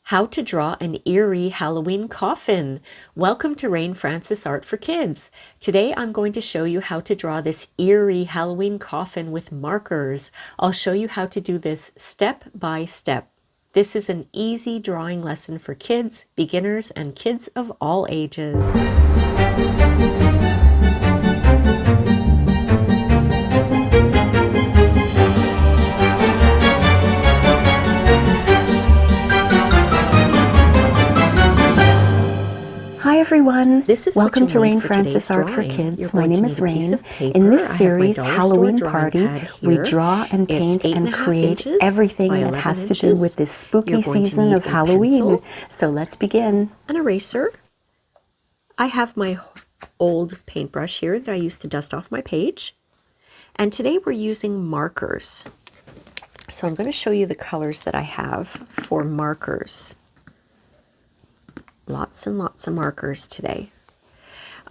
How to draw an eerie Halloween coffin. Welcome to Rain Francis Art for Kids. Today I'm going to show you how to draw this eerie Halloween coffin with markers. I'll show you how to do this step by step. This is an easy drawing lesson for kids, beginners, and kids of all ages. Hi everyone, welcome to Rain for Francis Art for drawing. Kids. My name is Rain. In this series, Halloween Party, we draw and paint and create everything that has to do with this spooky season of Halloween. So let's begin. An eraser. I have my old paintbrush here that I used to dust off my page. And today we're using markers. So I'm going to show you the colors that I have for markers. Lots and lots of markers today.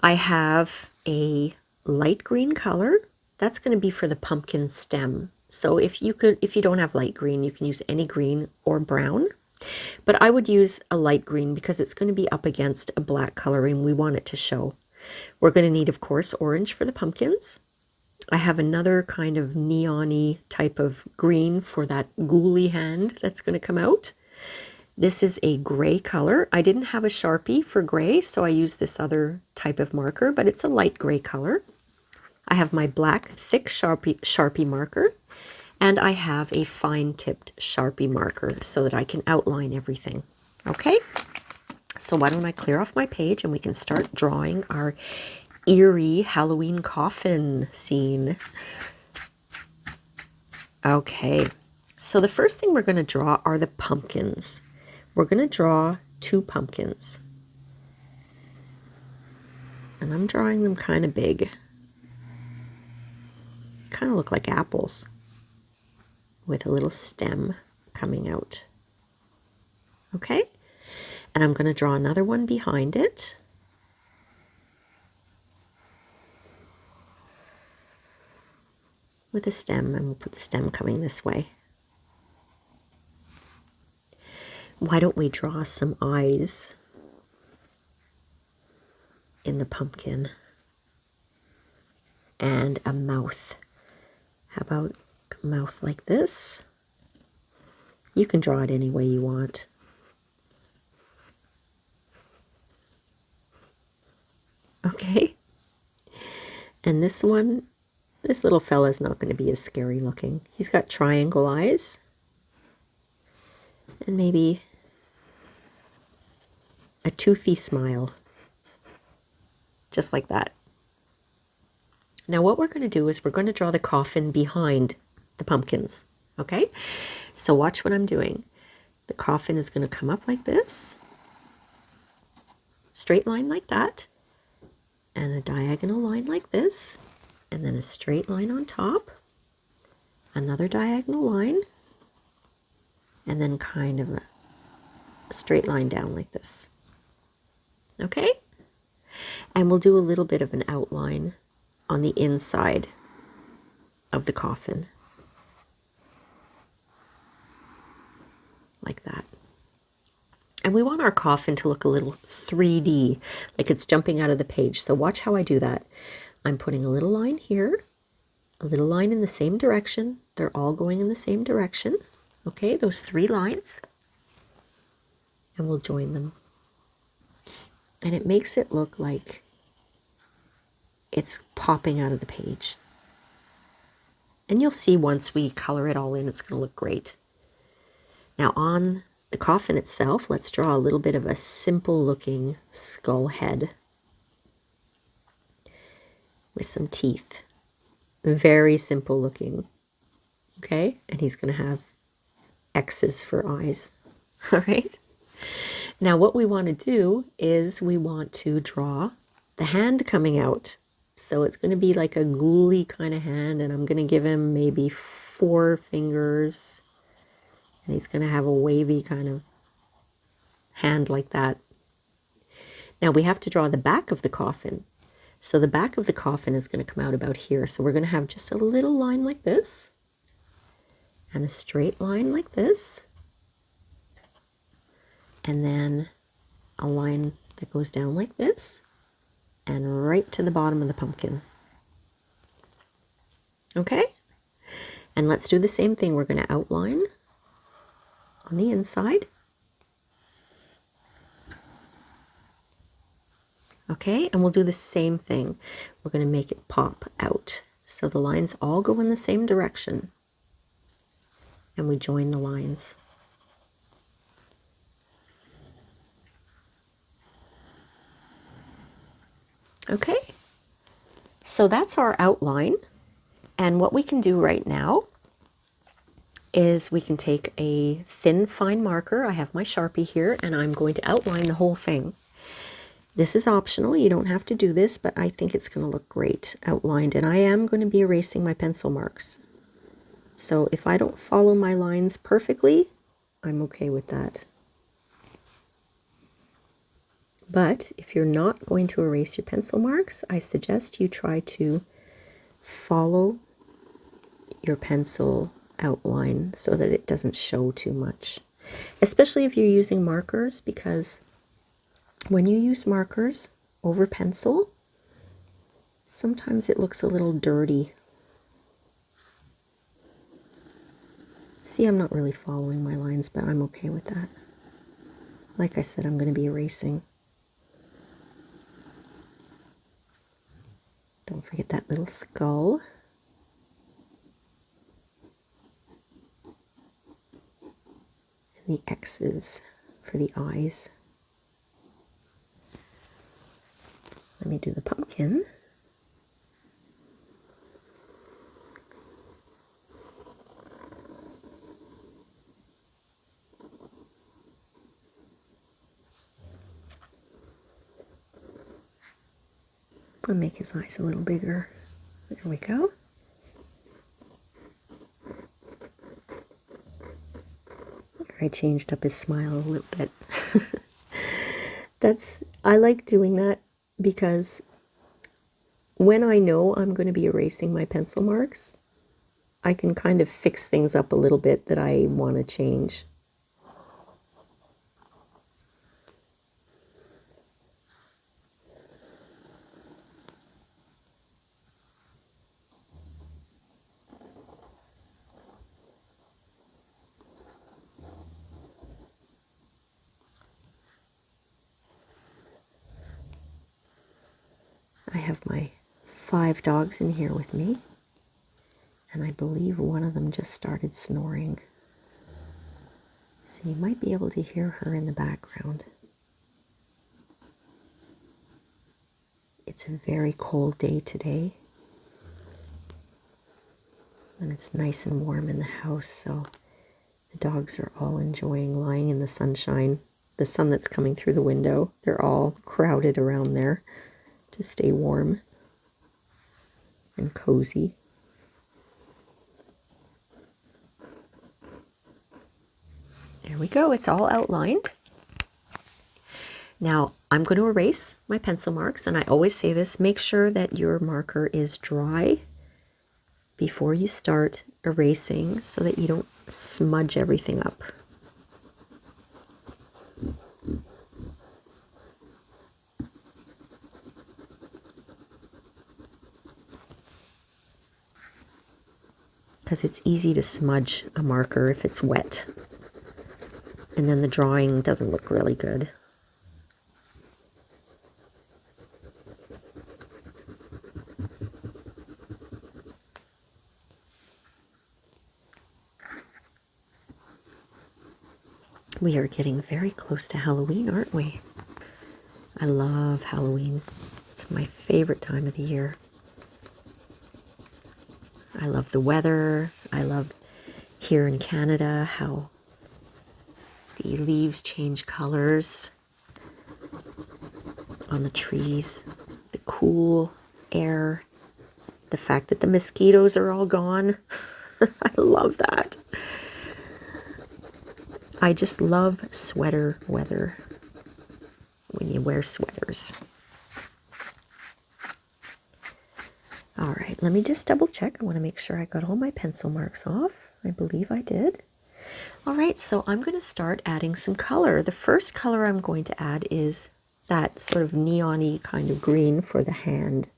I have a light green color. That's going to be for the pumpkin stem. So if you don't have light green, you can use any green or brown. But I would use a light green because it's going to be up against a black color and we want it to show. We're going to need, of course, orange for the pumpkins. I have another kind of neon-y type of green for that ghouly hand that's going to come out. This is a gray color. I didn't have a Sharpie for gray, so I used this other type of marker, but it's a light gray color. I have my black thick Sharpie marker, and I have a fine-tipped Sharpie marker so that I can outline everything. Okay? So why don't I clear off my page and we can start drawing our eerie Halloween coffin scene. Okay, so the first thing we're going to draw are the pumpkins. We're going to draw 2 pumpkins. And I'm drawing them kind of big. They kind of look like apples with a little stem coming out. Okay? And I'm going to draw another one behind it. With a stem, and we'll put the stem coming this way. Why don't we draw some eyes in the pumpkin and a mouth? How about a mouth like this? You can draw it any way you want. Okay. And this one, this little fella's not going to be as scary looking. He's got triangle eyes. And maybe a toothy smile. Just like that. Now what we're going to do is we're going to draw the coffin behind the pumpkins. Okay? So watch what I'm doing. The coffin is going to come up like this. Straight line like that. And a diagonal line like this. And then a straight line on top. Another diagonal line. And then kind of a straight line down like this. Okay? And we'll do a little bit of an outline on the inside of the coffin. Like that. And we want our coffin to look a little 3D, like it's jumping out of the page. So watch how I do that. I'm putting a little line here, a little line in the same direction. They're all going in the same direction. Okay, those 3 lines, and we'll join them. And it makes it look like it's popping out of the page. And you'll see once we color it all in, it's going to look great. Now on the coffin itself, let's draw a little bit of a simple looking skull head with some teeth. Very simple looking. Okay, and he's going to have X's for eyes. All right. Now what we want to do is we want to draw the hand coming out. So it's going to be like a ghouly kind of hand, and I'm going to give him maybe 4 fingers. And he's going to have a wavy kind of hand like that. Now we have to draw the back of the coffin. So the back of the coffin is going to come out about here. So we're going to have just a little line like this. And a straight line like this. and then a line that goes down like this and right to the bottom of the pumpkin. Okay? And let's do the same thing. We're going to outline on the inside. Okay, and we'll do the same thing. We're going to make it pop out. So the lines all go in the same direction. And we join the lines. Okay, so that's our outline. And what we can do right now is we can take a thin, fine marker. I have my Sharpie here, and I'm going to outline the whole thing. This is optional. You don't have to do this, but I think it's going to look great outlined. And I am going to be erasing my pencil marks. So if I don't follow my lines perfectly, I'm okay with that. But if you're not going to erase your pencil marks, I suggest you try to follow your pencil outline so that it doesn't show too much. Especially if you're using markers, because when you use markers over pencil, sometimes it looks a little dirty. See, I'm not really following my lines, but I'm okay with that. Like I said, I'm going to be erasing. Don't forget that little skull. And the X's for the eyes. Let me do the pumpkin. I'll make his eyes a little bigger. There we go. I changed up his smile a little bit. I like doing that because when I know I'm going to be erasing my pencil marks, I can kind of fix things up a little bit that I want to change. I have my 5 dogs in here with me, and I believe one of them just started snoring. So you might be able to hear her in the background. It's a very cold day today, and it's nice and warm in the house, so the dogs are all enjoying lying in the sunshine, the sun that's coming through the window. They're all crowded around there to stay warm and cozy. There we go, it's all outlined. Now I'm going to erase my pencil marks, and I always say this, make sure that your marker is dry before you start erasing so that you don't smudge everything up. Because it's easy to smudge a marker if it's wet, and then the drawing doesn't look really good. We are getting very close to Halloween, aren't we? I love Halloween. It's my favorite time of the year. I love the weather. I love here in Canada how the leaves change colors on the trees, the cool air, the fact that the mosquitoes are all gone. I love that. I just love sweater weather when you wear sweaters. All right, let me just double check. I want to make sure I got all my pencil marks off. I believe I did. All right, so I'm going to start adding some color. The first color I'm going to add is that sort of neon-y kind of green for the hand.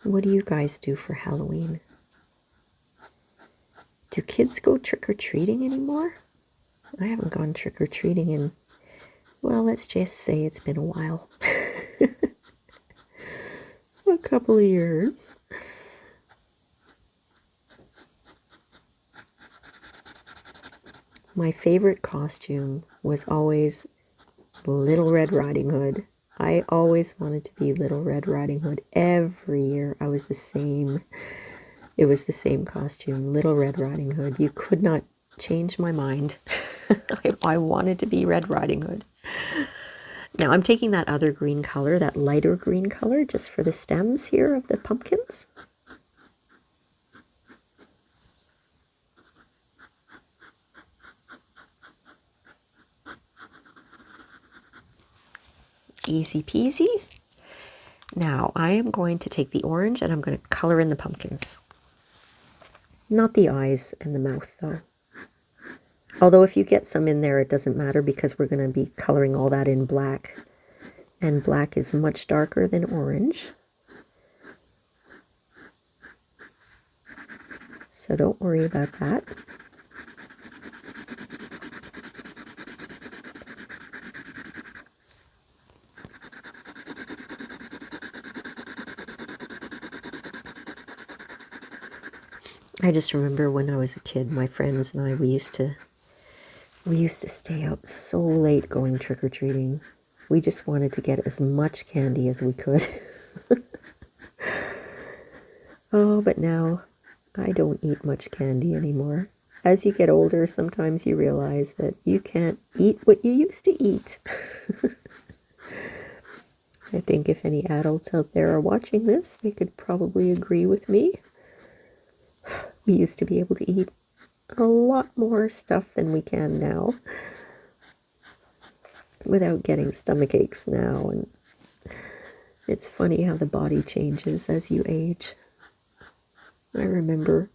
What do you guys do for Halloween? Do kids go trick-or-treating anymore? I haven't gone trick-or-treating in, well, let's just say it's been a while. A couple of years. My favorite costume was always Little Red Riding Hood. I always wanted to be Little Red Riding Hood. Every year I was the same. It was the same costume, Little Red Riding Hood. You could not change my mind. I wanted to be Red Riding Hood. Now I'm taking that other green color, that lighter green color, just for the stems here of the pumpkins. Easy peasy. Now I am going to take the orange and I'm going to color in the pumpkins. Not the eyes and the mouth though. Although if you get some in there, it doesn't matter because we're going to be coloring all that in black. And black is much darker than orange. So don't worry about that. I just remember when I was a kid, my friends and I, we used to stay out so late going trick-or-treating. We just wanted to get as much candy as we could. Oh, but now I don't eat much candy anymore. As you get older, sometimes you realize that you can't eat what you used to eat. I think if any adults out there are watching this, they could probably agree with me. We used to be able to eat a lot more stuff than we can now without getting stomach aches now. And it's funny how the body changes as you age. I remember,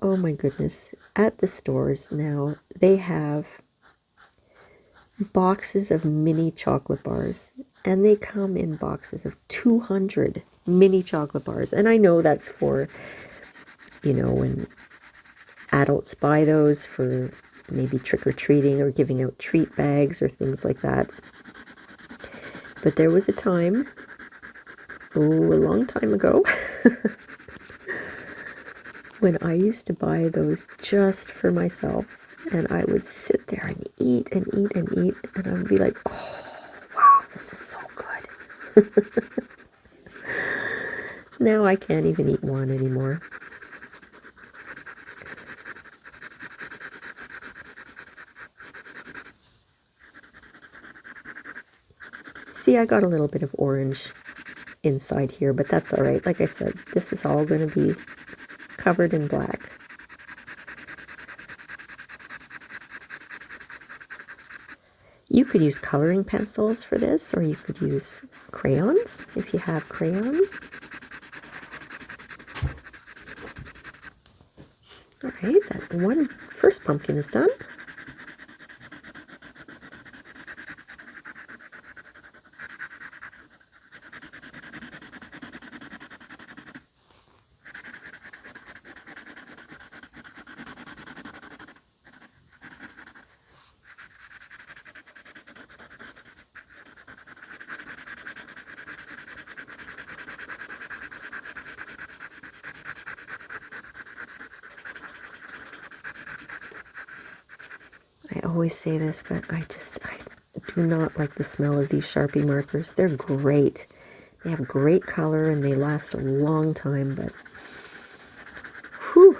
oh my goodness, at the stores now, they have boxes of mini chocolate bars, and they come in boxes of 200 mini chocolate bars. And I know that's for, you know, when adults buy those for maybe trick-or-treating or giving out treat bags or things like that. But there was a time, a long time ago, when I used to buy those just for myself, and I would sit there and eat and eat and eat, and I would be like, oh, wow, this is so good. Now I can't even eat one anymore. See, I got a little bit of orange inside here, but that's all right. Like I said, this is all going to be covered in black. You could use coloring pencils for this, or you could use crayons if you have crayons. All right, that one first pumpkin is done. I always say this, but I do not like the smell of these Sharpie markers. They're great. They have great color and they last a long time, but whew,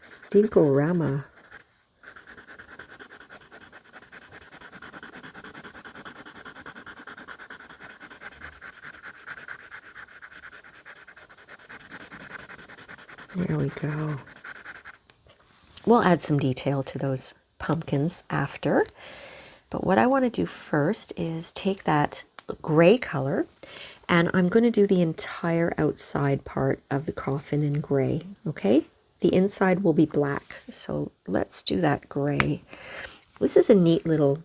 Stinkorama. There we go. We'll add some detail to those pumpkins after. But what I want to do first is take that gray color, and I'm going to do the entire outside part of the coffin in gray, okay? The inside will be black, so let's do that gray. This is a neat little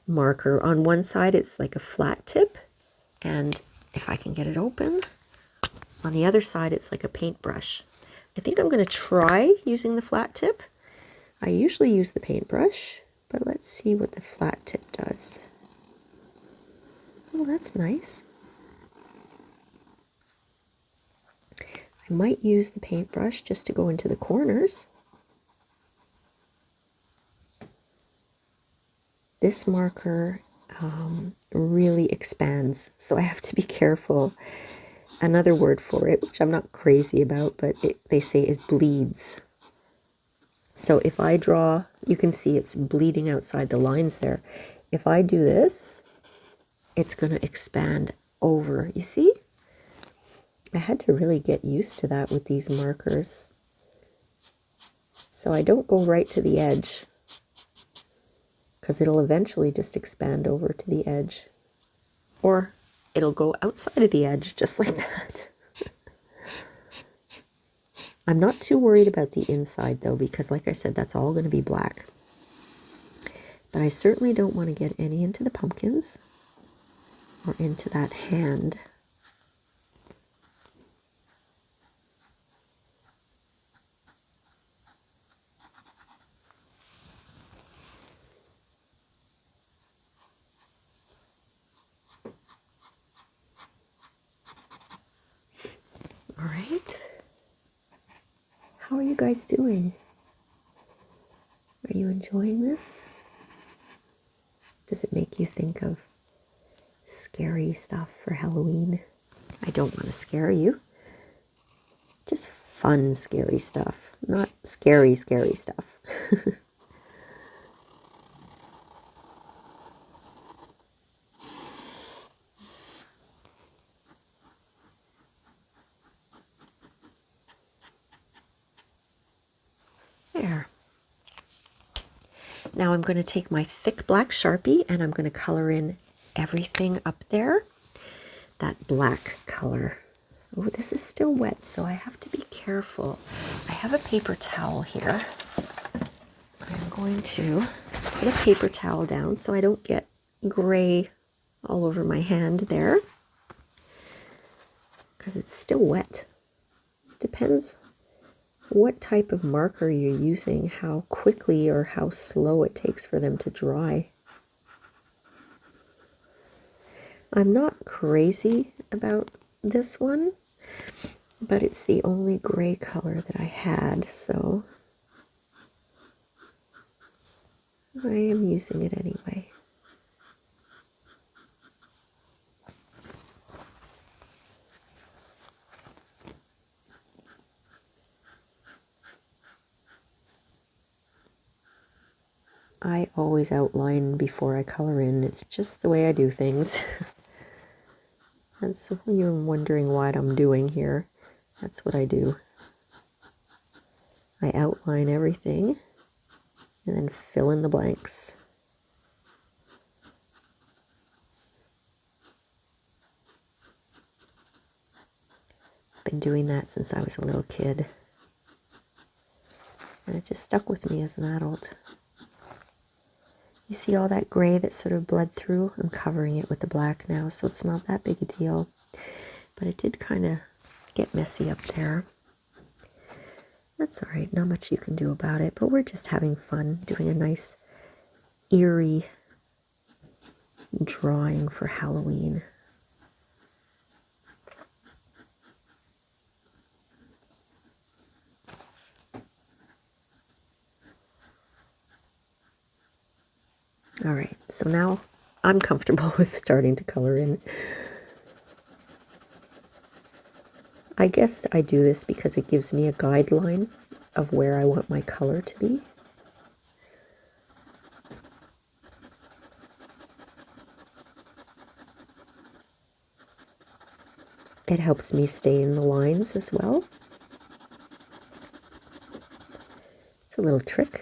marker. On one side it's like a flat tip, and if I can get it open, on the other side it's like a paintbrush. I think I'm going to try using the flat tip. I usually use the paintbrush, but let's see what the flat tip does. Oh, that's nice. I might use the paintbrush just to go into the corners. This marker really expands, so I have to be careful. Another word for it, which I'm not crazy about, but they say it bleeds. So if I draw, you can see it's bleeding outside the lines there. If I do this, it's going to expand over. You see? I had to really get used to that with these markers. So I don't go right to the edge, because it'll eventually just expand over to the edge. Or it'll go outside of the edge, just like that. I'm not too worried about the inside, though, because like I said, that's all going to be black. But I certainly don't want to get any into the pumpkins or into that hand. All right. How are you guys doing? Are you enjoying this? Does it make you think of scary stuff for Halloween? I don't want to scare you. Just fun, scary stuff. Not scary, scary stuff. There. Now I'm going to take my thick black Sharpie and I'm going to color in everything up there. That black color. Oh, this is still wet, so I have to be careful. I have a paper towel here. I'm going to put a paper towel down so I don't get gray all over my hand there, because it's still wet. Depends what type of marker you're using, how quickly or how slow it takes for them to dry. I'm not crazy about this one, but it's the only gray color that I had, so I am using it anyway. I always outline before I color in. It's just the way I do things. That's what you're wondering what I'm doing here. That's what I do. I outline everything and then fill in the blanks. I've been doing that since I was a little kid. And it just stuck with me as an adult. You see all that gray that sort of bled through? I'm covering it with the black now, so it's not that big a deal. But it did kind of get messy up there. That's all right, not much you can do about it, but we're just having fun doing a nice, eerie drawing for Halloween. All right, so now I'm comfortable with starting to color in. I guess I do this because it gives me a guideline of where I want my color to be. It helps me stay in the lines as well. It's a little trick.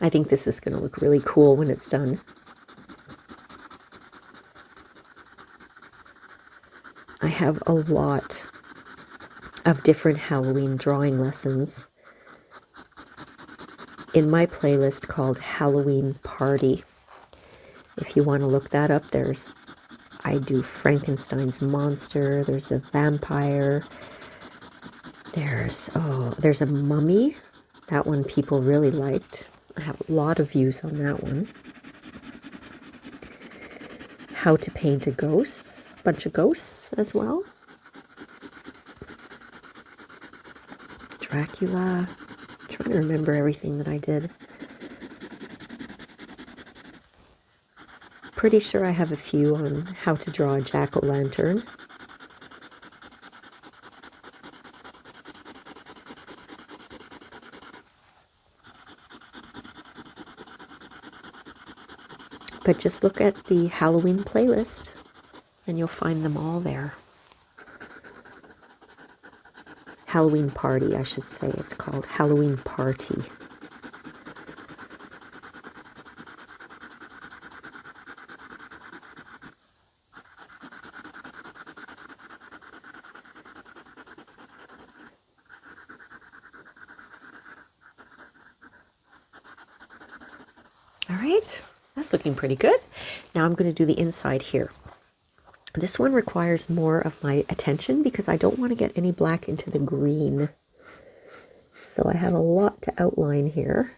I think this is going to look really cool when it's done. I have a lot of different Halloween drawing lessons in my playlist called Halloween Party. If you want to look that up, I do Frankenstein's monster, there's a vampire, there's a mummy. That one people really liked. I have a lot of views on that one. How to paint a ghost, a bunch of ghosts as well. Dracula. I'm trying to remember everything that I did. Pretty sure I have a few on how to draw a jack-o'-lantern. But just look at the Halloween playlist and you'll find them all there. Halloween Party, I should say. It's called Halloween Party. All right, that's looking pretty good. Now I'm going to do the inside here. This one requires more of my attention because I don't want to get any black into the green. So I have a lot to outline here.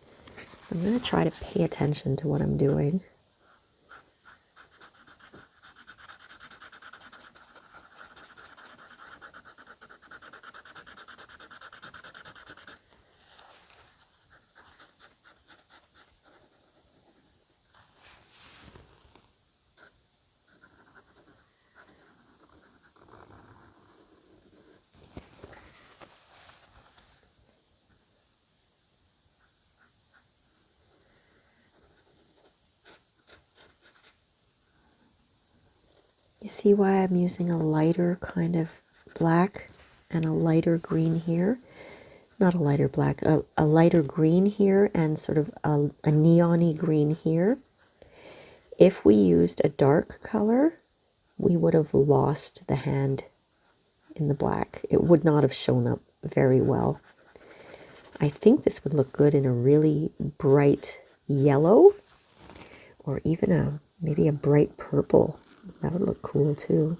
So I'm going to try to pay attention to what I'm doing. You see why I'm using a lighter kind of black and a lighter green here? Not a lighter black, a lighter green here and sort of a neon-y green here. If we used a dark color, we would have lost the hand in the black. It would not have shown up very well. I think this would look good in a really bright yellow or even maybe a bright purple. That would look cool too.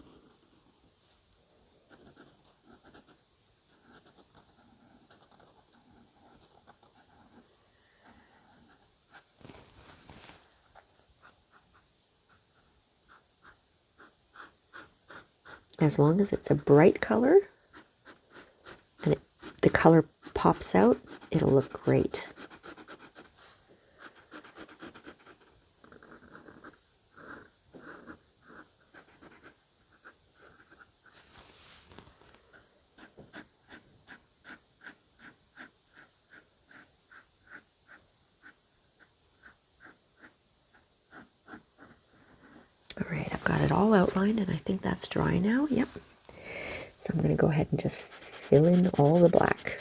As long as it's a bright color and the color pops out, it'll look great. All right, I've got it all outlined and I think that's dry now. Yep. So I'm going to go ahead and just fill in all the black.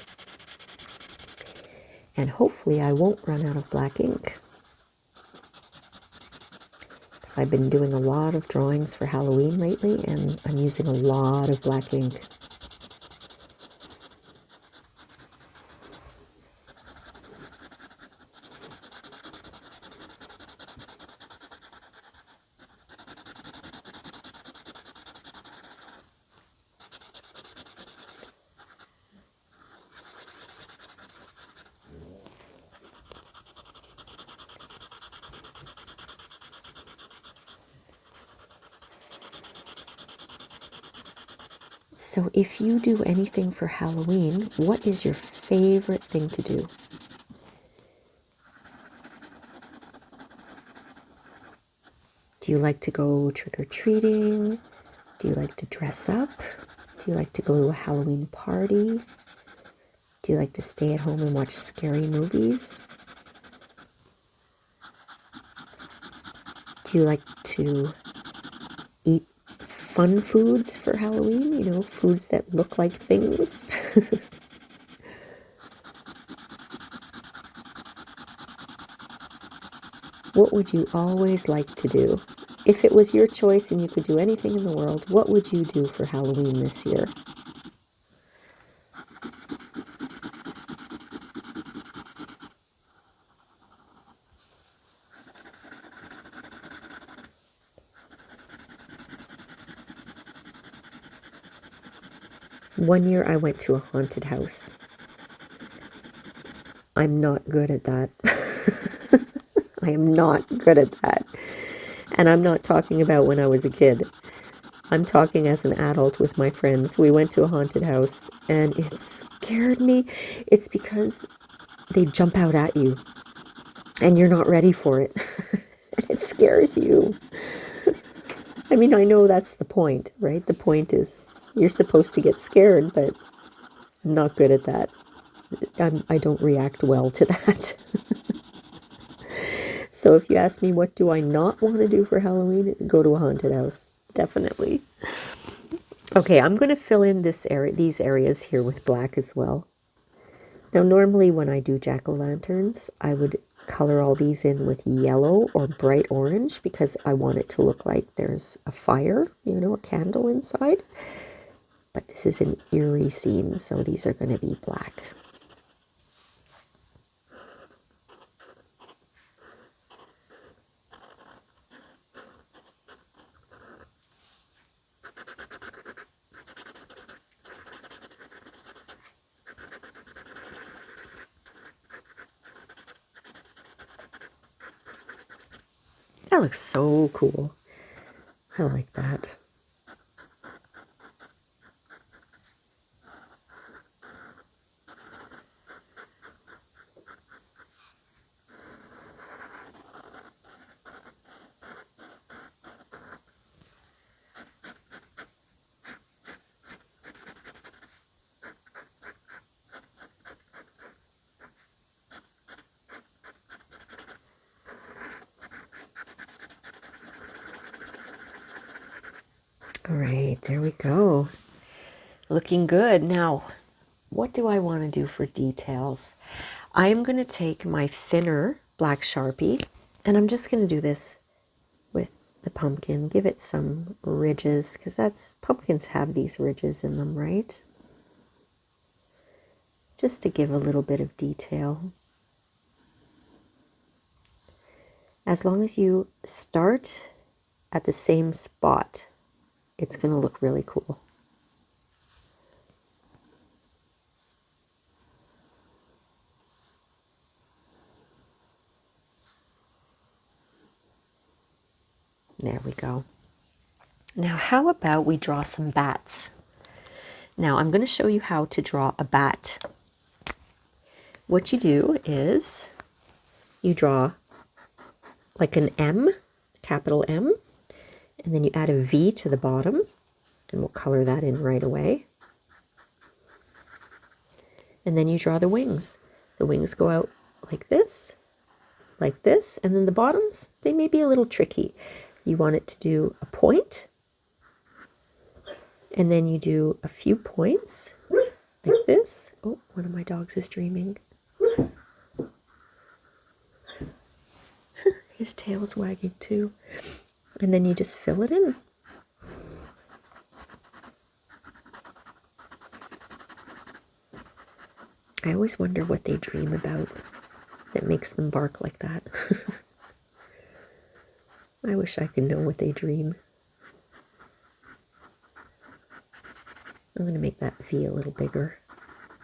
And hopefully I won't run out of black ink. Because I've been doing a lot of drawings for Halloween lately and I'm using a lot of black ink. So if you do anything for Halloween, what is your favorite thing to do? Do Do you like to go trick-or-treating? Do you like to dress up? Do you like to go to a Halloween party? Do you like to stay at home and watch scary movies? Do you like to eat fun foods for Halloween? You know, foods that look like things? What would you always like to do? If it was your choice and you could do anything in the world, what would you do for Halloween this year? One year I went to a haunted house. I'm not good at that. I am not good at that. And I'm not talking about when I was a kid. I'm talking as an adult with my friends. We went to a haunted house and it scared me. It's because they jump out at you and you're not ready for it. And it scares you. I mean, I know that's the point, right? The point is you're supposed to get scared, but I'm not good at that. I don't react well to that. So if you ask me what do I not want to do for Halloween, go to a haunted house. Definitely. Okay, I'm going to fill in these areas here with black as well. Now, normally when I do jack-o'-lanterns, I would color all these in with yellow or bright orange because I want it to look like there's a fire, you know, a candle inside. But this is an eerie scene, so these are going to be black. That looks so cool. I like that. All right, there we go. Looking good. Now, what do I want to do for details? I am going to take my thinner black Sharpie, and I'm just going to do this with the pumpkin. Give it some ridges, because pumpkins have these ridges in them, right? Just to give a little bit of detail. As long as you start at the same spot, it's going to look really cool. There we go. Now, how about we draw some bats? Now, I'm going to show you how to draw a bat. What you do is you draw like an M, capital M, and then you add a V to the bottom, and we'll color that in right away. And then you draw the wings. The wings go out like this, and then the bottoms, they may be a little tricky. You want it to do a point, and then you do a few points like this. Oh, one of my dogs is dreaming. His tail's wagging too. And then you just fill it in. I always wonder what they dream about that makes them bark like that. I wish I could know what they dream. I'm going to make that V a little bigger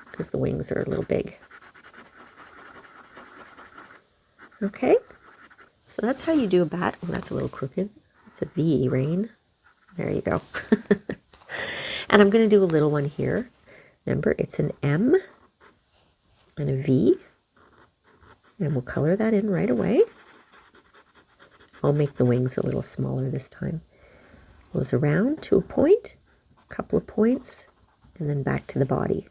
because the wings are a little big. Okay, so that's how you do a bat. Oh, that's a little crooked. It's a V, Rain. There you go. And I'm going to do a little one here. Remember, it's an M and a V. And we'll color that in right away. I'll make the wings a little smaller this time. Goes around to a point, a couple of points, and then back to the body.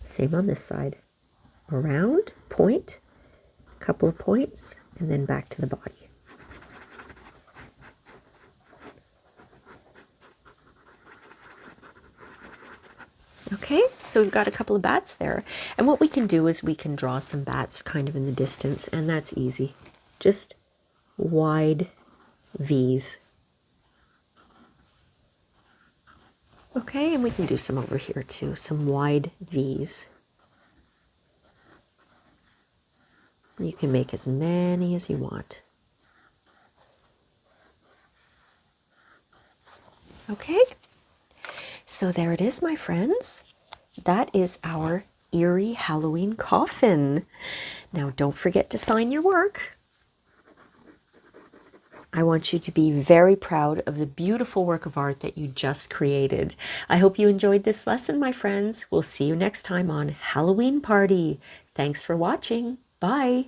Same on this side. Around, point, a couple of points, and then back to the body. Okay, so we've got a couple of bats there. And what we can do is we can draw some bats kind of in the distance, and that's easy. Just wide V's. Okay, and we can do some over here too, some wide V's. You can make as many as you want. Okay, so there it is, my friends. That is our eerie Halloween coffin. Now, don't forget to sign your work. I want you to be very proud of the beautiful work of art that you just created. I hope you enjoyed this lesson, my friends. We'll see you next time on Halloween Party. Thanks for watching. Bye.